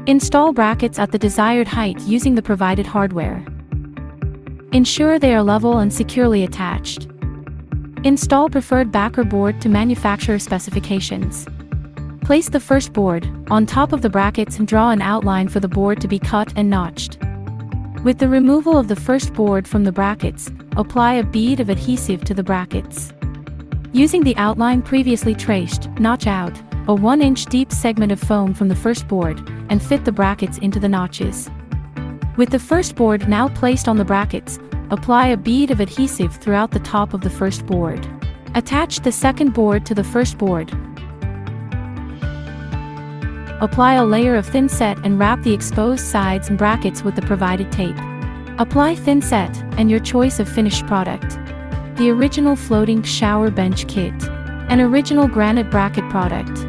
Install brackets at the desired height using the provided hardware. Ensure they are level and securely attached. Install preferred backer board to manufacturer specifications. Place the first board on top of the brackets and draw an outline for the board to be cut and notched. With the removal of the first board from the brackets, apply a bead of adhesive to the brackets. Using the outline previously traced, notch out a 1-inch deep segment of foam from the first board and fit the brackets into the notches. With the first board now placed on the brackets, apply a bead of adhesive throughout the top of the first board. Attach the second board to the first board. Apply a layer of thin set and wrap the exposed sides and brackets with the provided tape. Apply thin set and your choice of finished product. The original floating shower bench kit. An original granite bracket product.